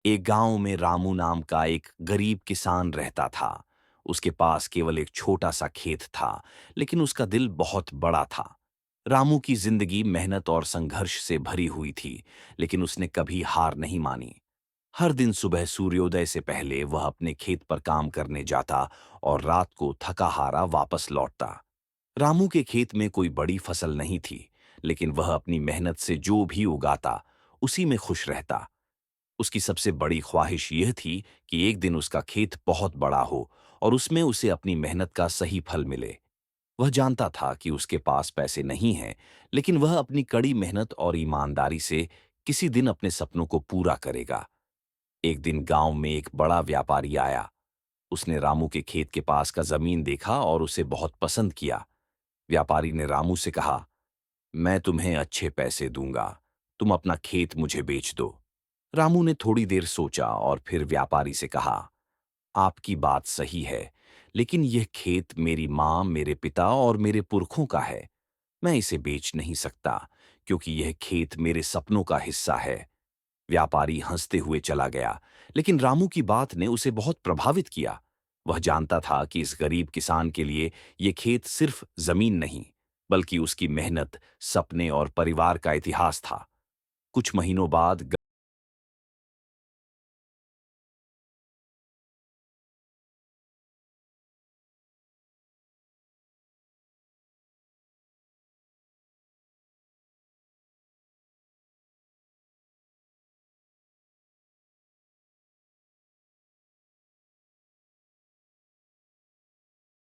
एक गांव में रामू नाम का एक गरीब किसान रहता था। उसके पास केवल एक छोटा सा खेत था, लेकिन उसका दिल बहुत बड़ा था। रामू की जिंदगी मेहनत और संघर्ष से भरी हुई थी, लेकिन उसने कभी हार नहीं मानी। हर दिन सुबह सूर्योदय से पहले वह अपने खेत पर काम करने जाता और रात को थका हारा वापस लौटता। रामू के खेत में कोई बड़ी फसल नहीं थी, लेकिन वह अपनी मेहनत से जो भी उगाता, उसी में खुश रहता। उसकी सबसे बड़ी ख्वाहिश यह थी कि एक दिन उसका खेत बहुत बड़ा हो और उसमें उसे अपनी मेहनत का सही फल मिले। वह जानता था कि उसके पास पैसे नहीं हैं, लेकिन वह अपनी कड़ी मेहनत और ईमानदारी से किसी दिन अपने सपनों को पूरा करेगा। एक दिन गांव में एक बड़ा व्यापारी आया। उसने रामू के खेत के पास का जमीन देखा और उसे बहुत पसंद किया। व्यापारी ने रामू से कहा, मैं तुम्हें अच्छे पैसे दूंगा, तुम अपना खेत मुझे बेच दो। रामू ने थोड़ी देर सोचा और फिर व्यापारी से कहा, आपकी बात सही है, लेकिन यह खेत मेरी माँ, मेरे पिता और मेरे पुरखों का है। मैं इसे बेच नहीं सकता, क्योंकि यह खेत मेरे सपनों का हिस्सा है। व्यापारी हंसते हुए चला गया, लेकिन रामू की बात ने उसे बहुत प्रभावित किया। वह जानता था कि इस गरीब किसान के लिए ये खेत सिर्फ जमीन नहीं, बल्कि उसकी मेहनत, सपने और परिवार का इतिहास था। कुछ महीनों बाद